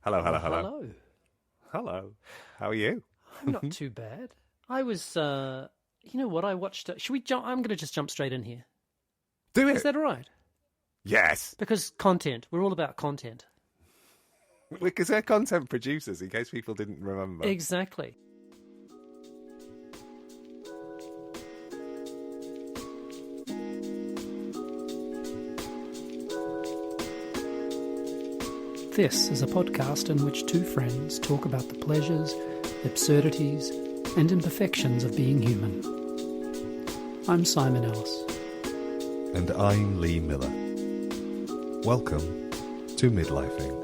Hello, hello, Well, hello. hello. Hello. How are you? I'm not too bad. I was, you know what? I watched. Should we jump? I'm going to just jump straight in here. Do Is it. that all right? Yes. Because content. We're all about content. Because they're content producers, in case people didn't remember. Exactly. This is a podcast in which two friends talk about the pleasures, absurdities, and imperfections of being human. I'm Simon Ellis. And I'm Lee Miller. Welcome to Midlifing.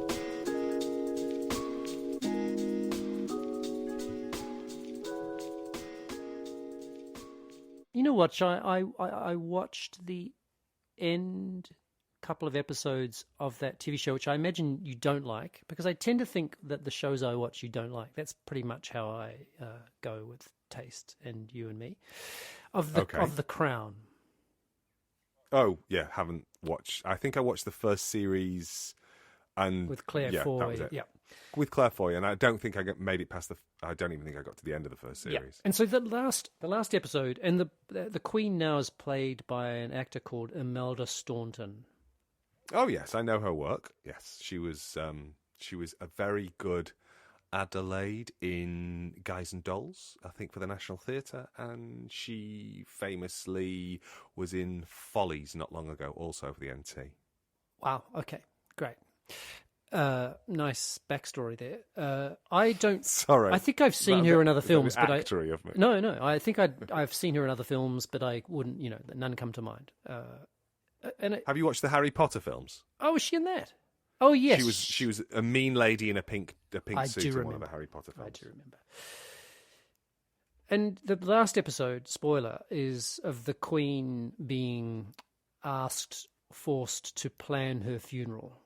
You know what? I watched the end couple of episodes of that TV show, which I imagine you don't like, because I tend to think that the shows I watch you don't like. That's pretty much how I go with taste, and you and me. Of the Crown. Oh, yeah, haven't watched. I think I watched the first series and With Claire Foy. that was it. Yeah. With Claire Foy, and I don't think I made it past I don't even think I got to the end of the first series. Yeah. And so the last episode, and the Queen now is played by an actor called Imelda Staunton. Oh yes, I know her work. Yes, she was a very good Adelaide in Guys and Dolls, I think, for the National Theatre, and she famously was in Follies not long ago, also for the NT. Wow. Okay. Great. Nice backstory there. I don't. Sorry, I think I've seen her in other films, but actory of me. No. I think I've seen her in other films, but I wouldn't. None come to mind. Have you watched the Harry Potter films? Oh, was she in that? Oh, yes. She was a mean lady in a pink I suit do in remember. one of the Harry Potter films. I do remember. And the last episode, spoiler, is of the Queen being forced to plan her funeral.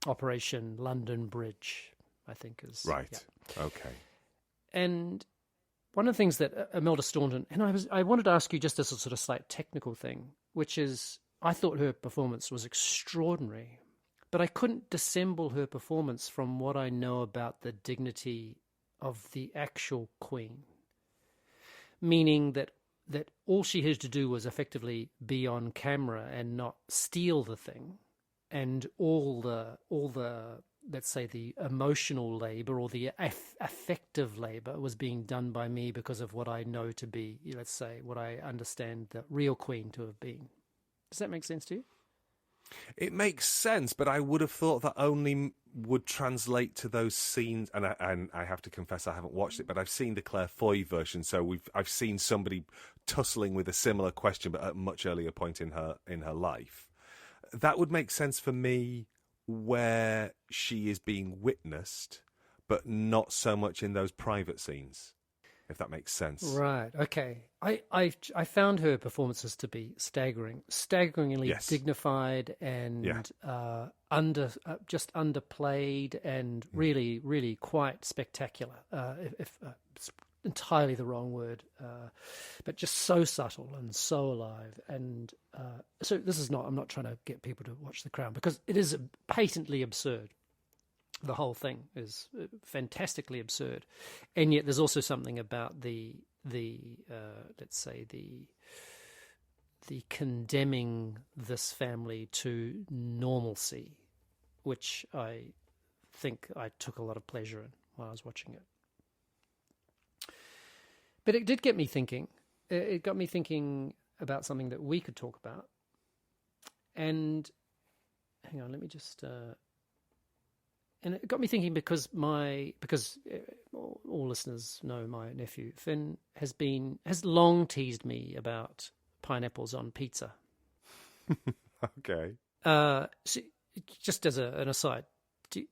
Operation London Bridge, I think is right. Yeah. Okay. And one of the things that Imelda Staunton, and I wanted to ask you just as a sort of slight technical thing, which is I thought her performance was extraordinary, but I couldn't dissemble her performance from what I know about the dignity of the actual Queen, meaning that all she had to do was effectively be on camera and not steal the thing, and all the let's say the emotional labor or the affective labor was being done by me because of what I know to be, let's say, what I understand the real Queen to have been. Does that make sense to you? It makes sense, but I would have thought that only would translate to those scenes. And I have to confess, I haven't watched it, but I've seen the Claire Foy version, so I've seen somebody tussling with a similar question, but at a much earlier point in her life. That would make sense for me, where she is being witnessed, but not so much in those private scenes, if that makes sense. Right. Okay. I found her performances to be staggeringly Yes. dignified and just underplayed and really, really quite spectacular. If it's entirely the wrong word, but just so subtle and so alive. And so I'm not trying to get people to watch The Crown, because it is patently absurd. The whole thing is fantastically absurd, and yet there's also something about the let's say the condemning this family to normalcy, which I think I took a lot of pleasure in while I was watching it. But it did get me thinking. It got me thinking about something that we could talk about. And hang on, let me just. And it got me thinking because all listeners know my nephew Finn has long teased me about pineapples on pizza. Okay. So just as an aside, do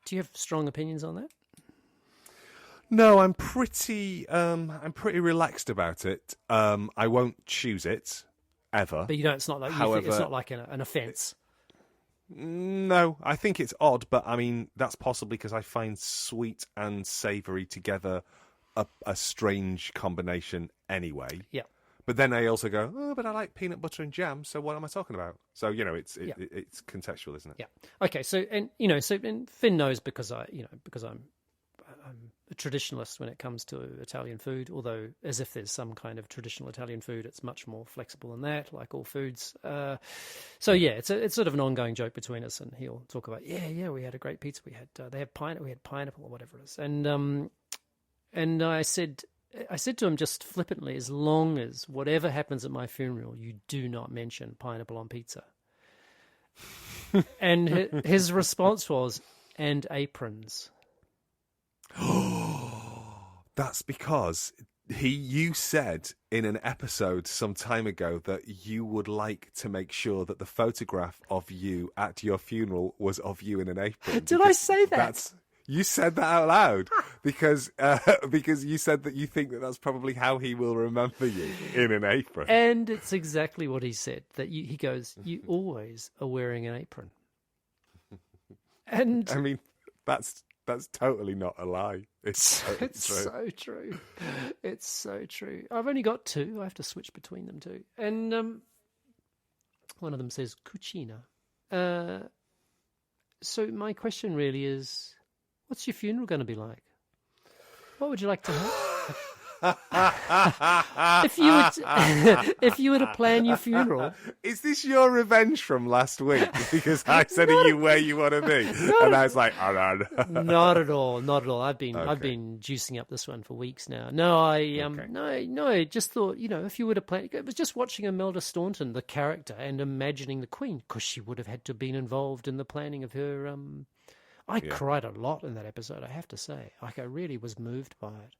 you have strong opinions on that? No, I'm pretty relaxed about it. I won't choose it ever. But you don't. It's not like However, it's not like an offence. No, I think it's odd, but I mean that's possibly because I find sweet and savoury together a strange combination anyway. Yeah. But then they also go, oh, but I like peanut butter and jam, so what am I talking about? So, it's contextual, isn't it? Yeah. Okay. So, and Finn knows because I'm a traditionalist when it comes to Italian food, although as if there's some kind of traditional Italian food, it's much more flexible than that, like all foods. So yeah, it's sort of an ongoing joke between us, and he'll talk about, we had a great pizza. We had, we had pineapple or whatever it is. And I said to him just flippantly, as long as whatever happens at my funeral, you do not mention pineapple on pizza. And his response was, and aprons. That's because you said in an episode some time ago that you would like to make sure that the photograph of you at your funeral was of you in an apron. Did I say that? You said that out loud because you said that you think that that's probably how he will remember you, in an apron. And it's exactly what he said. He goes, you always are wearing an apron. And I mean, that's totally not a lie. It's true. So true. It's so true. I've only got two. I have to switch between them two. And one of them says cucina. So my question really is, what's your funeral going to be like? What would you like to have? If you were to plan your funeral, is this your revenge from last week? Because I said, "Are you where you want to be?" And I was like, "Oh no." Not at all. Not at all. I've been juicing up this one for weeks now. No, I just thought, if you were to plan, it was just watching Imelda Staunton, the character, and imagining the Queen, because she would have had to have been involved in the planning of her. I cried a lot in that episode, I have to say. Like, I really was moved by it.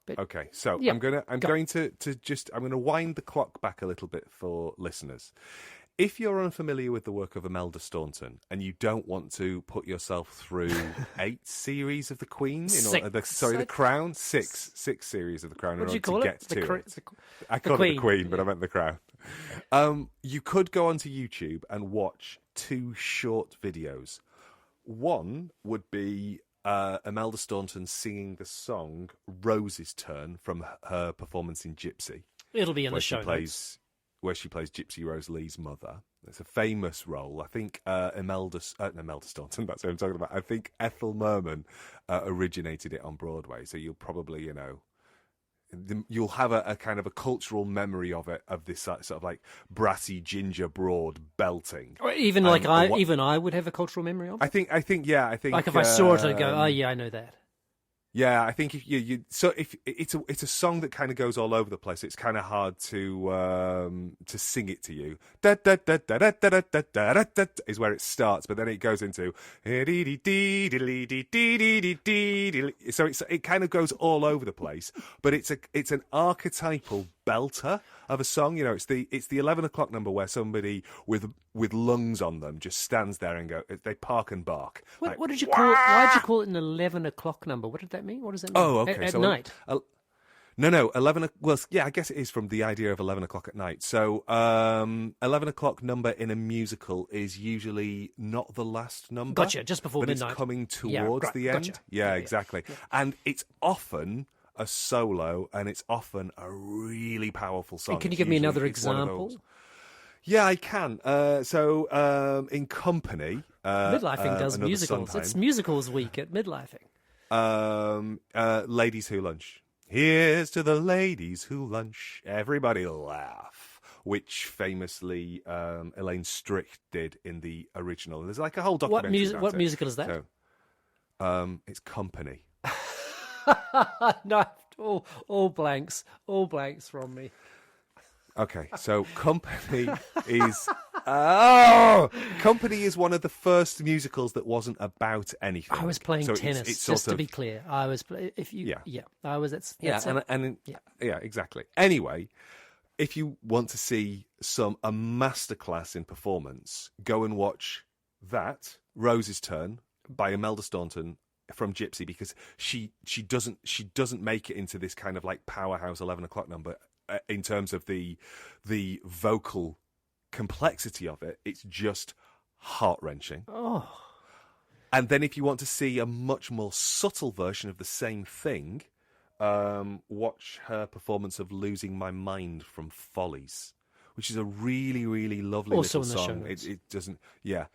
But, okay, so yeah, I'm going to wind the clock back a little bit for listeners. If you're unfamiliar with the work of Imelda Staunton and you don't want to put yourself through 8 series of the Queen, the Crown, six series of the Crown. What do you call it? I call it the Queen, but I meant the Crown. You could go onto YouTube and watch 2 short videos. One would be Imelda Staunton singing the song Rose's Turn from her performance in Gypsy. It'll be in the show notes. Where she plays Gypsy Rose Lee's mother. It's a famous role. I think Imelda Staunton, that's what I'm talking about. I think Ethel Merman originated it on Broadway, so you'll probably, you'll have a kind of a cultural memory of it, of this sort of like brassy ginger broad belting. Or even I would have a cultural memory of it. I think like if I saw it, I'd go, oh yeah, I know that. Yeah, I think if if it's a song that kind of goes all over the place, it's kind of hard to sing it to you. Da da da da da da da da da da is where it starts, but then it goes into so it kind of goes all over the place. But it's an archetypal belter of a song. It's the 11 o'clock number where somebody with lungs on them just stands there and they park and bark. What did you call it? Why did you call it an 11 o'clock number? What did that mean? What does that mean? Oh, okay. At night. No, 11. Well, yeah, I guess it is from the idea of 11 o'clock at night. So, 11 o'clock number in a musical is usually not the last number. Gotcha. Just before midnight. It's coming towards the end. Gotcha. Yeah, exactly. Yeah. And it's often a solo, and it's often a really powerful song. And can you give me another example? Yeah, I can. In Company, Midlifing does musicals. Sondheim. It's musicals week at Midlifing. Ladies Who Lunch. Here's to the ladies who lunch. Everybody laugh. Which famously Elaine Stritch did in the original. There's like a whole documentary. What musical is that? So, it's Company. No, all blanks from me. Okay, so Company is Company is one of the first musicals that wasn't about anything. I was playing tennis, it's just to be clear. I was exactly. Anyway, if you want to see a masterclass in performance, go and watch that Rose's Turn by Imelda Staunton from Gypsy, because she doesn't make it into this kind of like powerhouse 11 o'clock number. In terms of the vocal complexity of it, it's just heart-wrenching. Oh. And then if you want to see a much more subtle version of the same thing, watch her performance of "Losing My Mind" from Follies, which is a really, really lovely Also little in the show song. notes. It doesn't, yeah.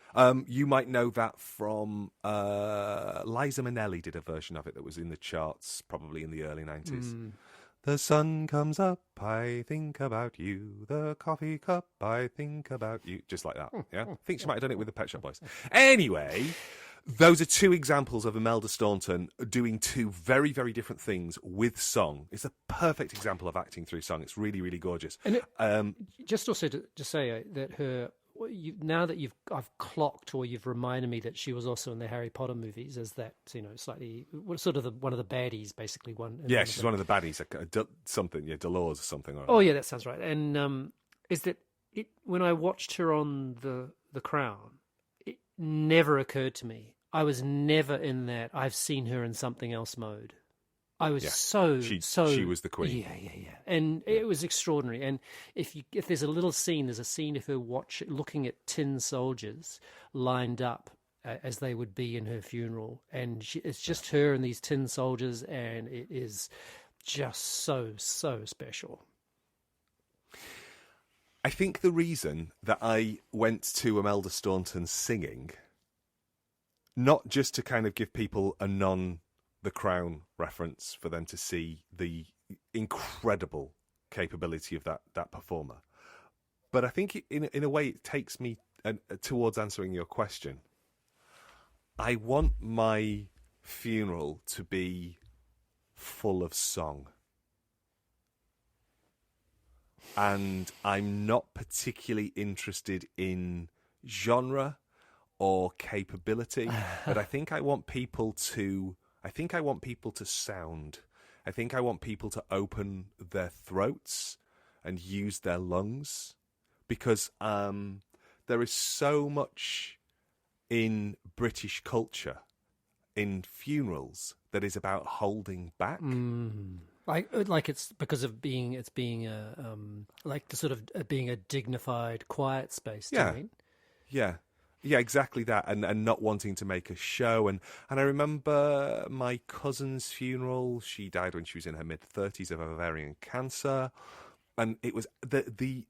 You might know that from Liza Minnelli did a version of it that was in the charts, probably in the early 90s. The sun comes up, I think about you. The coffee cup, I think about you. Just like that, yeah? I think she might have done it with the Pet Shop Boys. Anyway, those are two examples of Imelda Staunton doing two very, very different things with song. It's a perfect example of acting through song. It's really, really gorgeous. And just also to say that now that I've clocked, or you've reminded me that she was also in the Harry Potter movies as that, slightly sort of one of the baddies, basically. Yeah, she's one of the baddies, something, Dolores or something. Oh yeah, that sounds right. And is that it? When I watched her on the Crown, it never occurred to me. I was never in that I've seen her in something else mode. I was she was the queen. Yeah. And it was extraordinary. And if there's a little scene, there's a scene of her looking at tin soldiers lined up as they would be in her funeral. And it's just her and these tin soldiers, and it is just so special. I think the reason that I went to Imelda Staunton singing, not just to kind of give people a The Crown reference for them to see the incredible capability of that performer, but I think in a way it takes me towards answering your question. I want my funeral to be full of song, and I'm not particularly interested in genre or capability, but I think I want people to sound. I think I want people to open their throats and use their lungs, because there is so much in British culture, in funerals, that is about holding back. Like it's because of being like the sort of being a dignified, quiet space. Yeah, do you mean? Yeah, exactly that, and not wanting to make a show. And I remember my cousin's funeral. She died when she was in her mid-30s of ovarian cancer, and it was the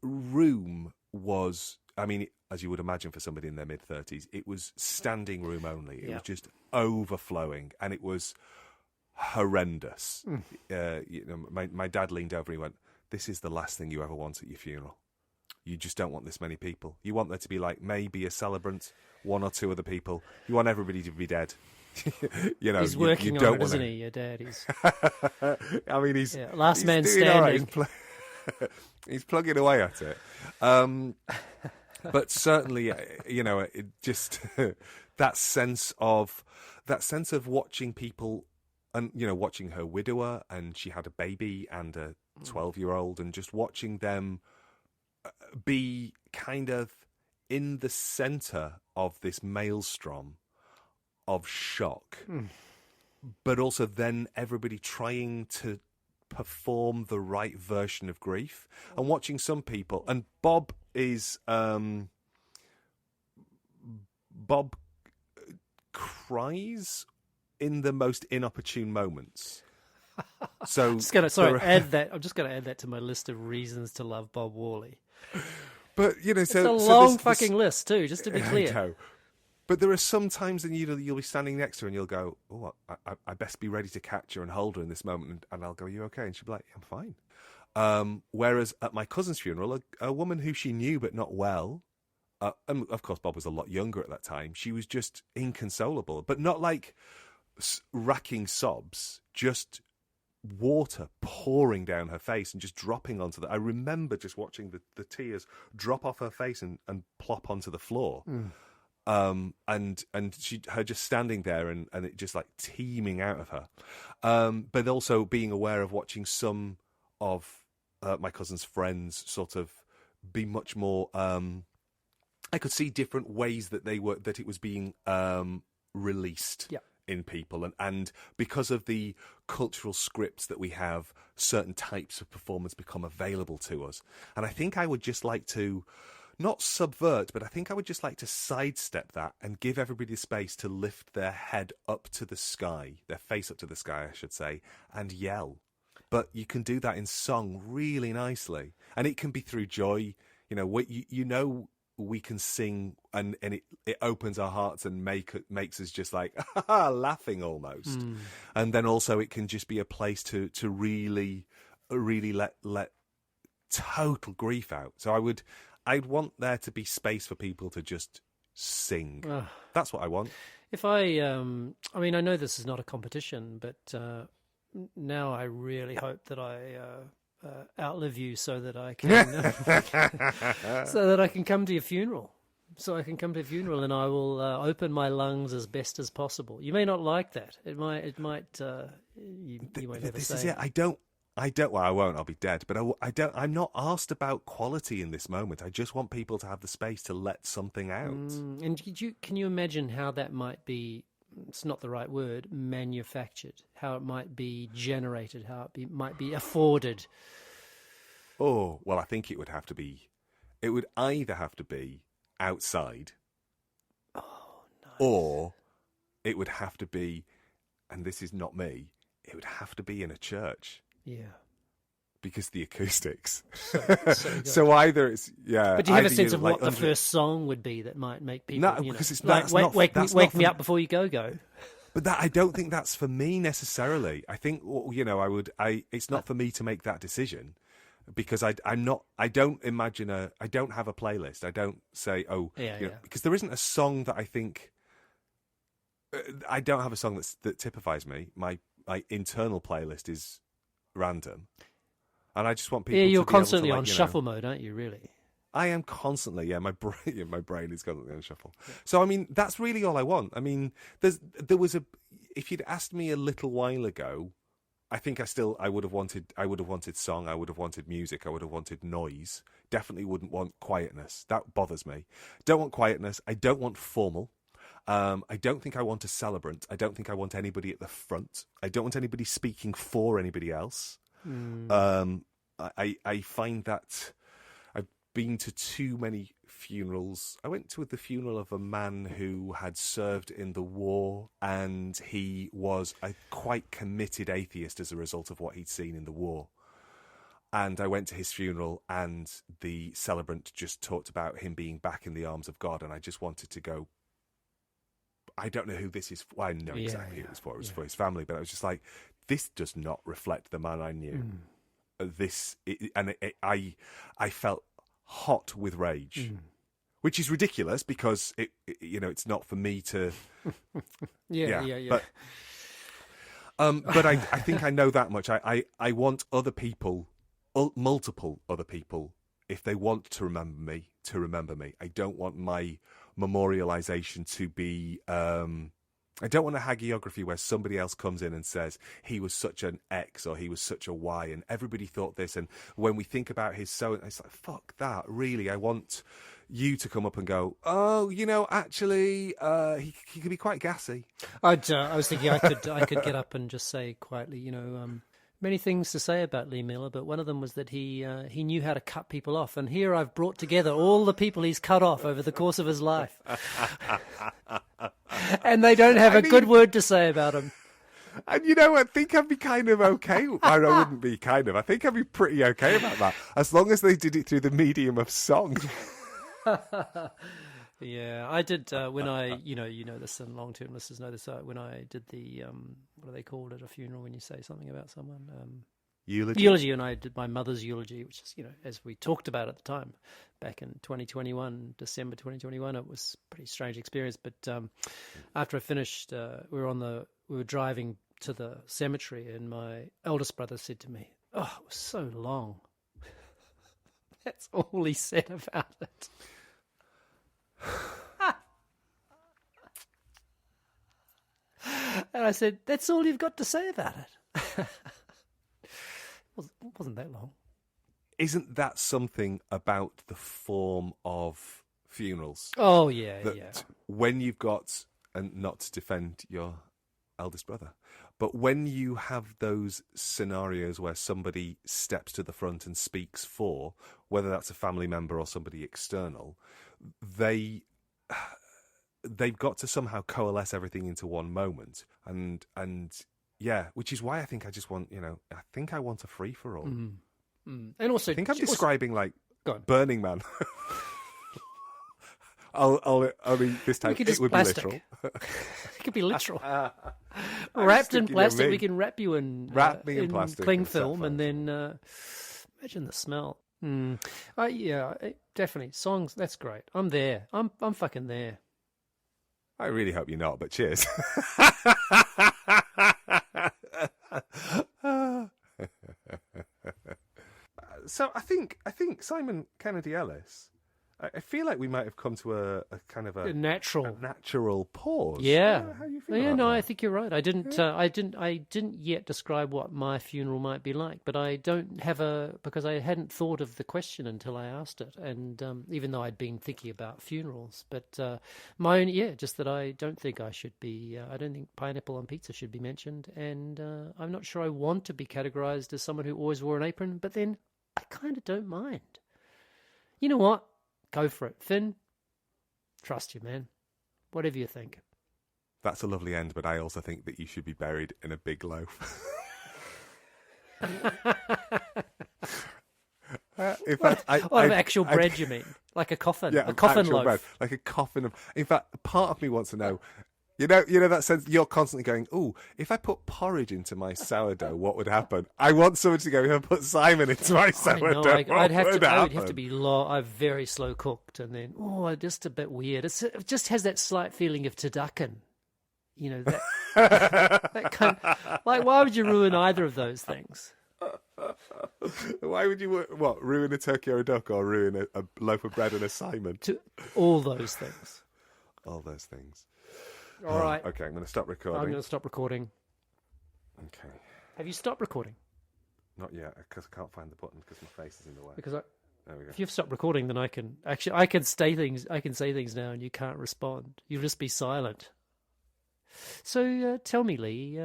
room was, I mean, as you would imagine for somebody in their mid-30s, it was standing room only. It was just overflowing, and it was horrendous. My dad leaned over and he went, "This is the last thing you ever want at your funeral. You just don't want this many people. You want there to be like maybe a celebrant, one or two other people. You want everybody to be dead." He's working on it, isn't he? Your dad. He's. I mean, he's last man standing. All right. He's plugging away at it. But certainly, it just that sense of watching people, and watching her widower, and she had a baby and a 12-year-old, and just watching them be kind of in the center of this maelstrom of shock, but also then everybody trying to perform the right version of grief, and watching some people, and Bob cries in the most inopportune moments. So I'm just going to add that to my list of reasons to love Bob Worley. But it's a long fucking list too, just to be clear. But there are some times that you'll be standing next to her and you'll go, "Oh, I best be ready to catch her and hold her in this moment." And I'll go, "Are you okay?" And she'll be like, "I'm fine." Whereas at my cousin's funeral, a woman who she knew but not well, and of course Bob was a lot younger at that time, she was just inconsolable, but not like racking sobs, just water pouring down her face and just dropping onto I remember just watching the tears drop off her face and plop onto the floor. And her just standing there and it just like teeming out of her. But also being aware of watching some of my cousin's friends sort of be much more, I could see different ways that it was being released. Yeah. In people, and because of the cultural scripts that we have, certain types of performance become available to us. And I think I would just like to not subvert, but I think I would just like to sidestep that and give everybody the space to lift their head up to the sky, their face up to the sky, I should say, and yell. But you can do that in song really nicely, and it can be through joy. We can sing, and it opens our hearts and makes us just like laughing almost. And then also it can just be a place to really let total grief out. So I'd want there to be space for people to just sing. That's what I want. If I know this is not a competition, but now I really hope that I outlive you so that I can come to your funeral. So I can come to a funeral and I will open my lungs as best as possible. You may not like that. It might. You won't ever this say. Is it. I don't. Well, I won't. I'll be dead. But I don't. I'm not asked about quality in this moment. I just want people to have the space to let something out. And can you imagine how that might be? It's not the right word. Manufactured. How it might be generated. How it might be afforded. Oh well, I think it would have to be. It would either have to be outside. Oh, nice. Or it would have to be, and this is not me. It would have to be in a church. Yeah. Because the acoustics. So either it's But do you have a sense of what the first song would be that might make people? No, because it's like, not. Wake me up before you go. But I don't think that's for me necessarily. I think it's not for me to make that decision, because I don't imagine I don't have a playlist. I don't say because there isn't a song that I think. I don't have a song that typifies me. My internal playlist is random, and I just want people. Yeah, you're to be constantly able to, on shuffle mode, aren't you? Really? I am constantly. Yeah, my brain is constantly on shuffle. So I mean, that's really all I want. I mean, there was if you'd asked me a little while ago, I think I would have wanted song. I would have wanted music. I would have wanted noise. Definitely wouldn't want quietness. That bothers me. Don't want quietness. I don't want formal. I don't think I want a celebrant. I don't think I want anybody at the front. I don't want anybody speaking for anybody else. I find that I've been to too many funerals. I went to the funeral of a man who had served in the war, and he was a quite committed atheist as a result of what he'd seen in the war. And I went to his funeral, and the celebrant just talked about him being back in the arms of God, and I just wanted to go, I don't know who this is for. I know exactly who it was for. It was for his family, but I was just like, this does not reflect the man I knew. I felt hot with rage, which is ridiculous because it's not for me to. Yeah. But I think I know that much. I want other people, multiple other people, if they want to remember me. I don't want my memorialization to be I don't want a hagiography where somebody else comes in and says he was such an X or he was such a Y and everybody thought this, and when we think about his it's like, fuck that, really. I want you to come up and go, oh, actually he could be quite gassy. I was thinking I could get up and just say quietly, many things to say about Lee Miller, but one of them was that he knew how to cut people off. And here I've brought together all the people he's cut off over the course of his life. And they don't have a good word to say about him. And I think I'd be kind of okay. I wouldn't be kind of. I think I'd be pretty okay about that, as long as they did it through the medium of song. Yeah, I did when I, this, and long-term listeners know this, when I did the, what are they called at a funeral when you say something about someone? Eulogy, and I did my mother's eulogy, which is, as we talked about at the time, back in 2021, December 2021, it was a pretty strange experience. But after I finished, we were driving to the cemetery, and my eldest brother said to me, "Oh, it was so long." That's all he said about it. And I said, "That's all you've got to say about it." It wasn't that long. Isn't that something about the form of funerals? Oh, yeah, that when you've got, and not to defend your eldest brother. But when you have those scenarios where somebody steps to the front and speaks for, whether that's a family member or somebody external, they've got to somehow coalesce everything into one moment. And yeah, which is why I think I just want, I think I want a free-for-all. And also, I think I'm describing like Burning Man. I'll only this time it would plastic. be literal. It could be literal. Wrapped in plastic, we can wrap you in in plastic cling film, and then imagine the smell. Yeah, definitely songs. That's great. I'm there. I'm fucking there. I really hope you're not, but cheers. So I think Simon Kennedy Ellis. I feel like we might have come to a kind of a natural pause. Yeah. How do you feel? Yeah, about no, that? I think you're right. I didn't yet describe what my funeral might be like, but I don't have because I hadn't thought of the question until I asked it, and even though I'd been thinking about funerals, but just that I don't think I should be. I don't think pineapple on pizza should be mentioned, and I'm not sure I want to be categorized as someone who always wore an apron, but then I kind of don't mind. You know what? Go for it. Finn, trust you, man. Whatever you think. That's a lovely end, but I also think that you should be buried in a big loaf. In fact, of actual bread, you mean? Like a coffin? Yeah, a coffin loaf? Bread, like a coffin of... In fact, part of me wants to know... You know that sense, you're constantly going, ooh, if I put porridge into my sourdough, what would happen? I want someone to go, if I put Simon into my sourdough, I would have happen? to be very slow cooked, and then, just a bit weird. It just has that slight feeling of Turducken. That kind of, like, why would you ruin either of those things? Why would you, ruin a turkey or a duck, or ruin a loaf of bread and a Simon? All those things. All those things. All right. Okay, I'm going to stop recording. I'm going to stop recording. Okay. Have you stopped recording? Not yet, because I can't find the button because my face is in the way. Because there we go. If you've stopped recording, then I can say things now, and you can't respond. You'll just be silent. So tell me, Lee,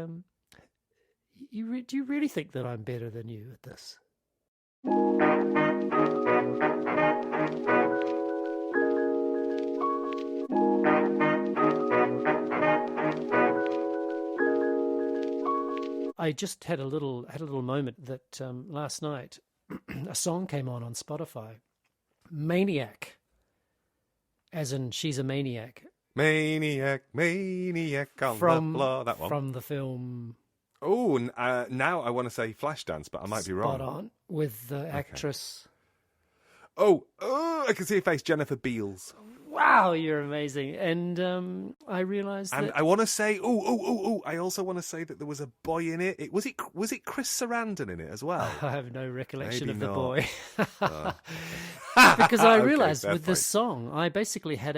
do you really think that I'm better than you at this? I just had a little moment that last night a song came on Spotify, Maniac, as in she's a maniac. Maniac on the floor. That one from the film. Oh, now I want to say Flashdance, but I might be wrong. Spot on with the actress. Oh, I can see your face, Jennifer Beals. Wow, you're amazing. And I realised that... And I want to say, I also want to say that there was a boy in it. Was it Chris Sarandon in it as well? I have no recollection Maybe of the not. boy. Because I realised with this the song, I basically had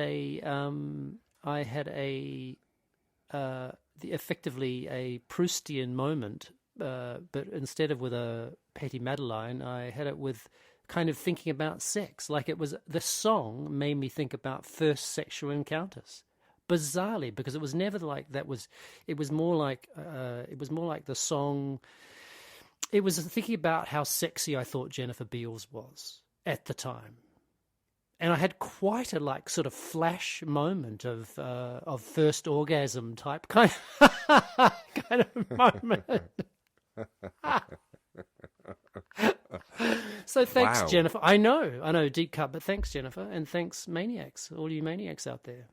effectively a Proustian moment, but instead of with a Petty Madeline, I had it with kind of thinking about sex. Like the song made me think about first sexual encounters. Bizarrely, because it was never like that. It was more like the song. It was thinking about how sexy I thought Jennifer Beals was at the time, and I had quite a sort of flash moment of first orgasm type kind of moment. So thanks, wow. Jennifer. I know, deep cut, but thanks, Jennifer, and thanks, Maniacs, all you Maniacs out there.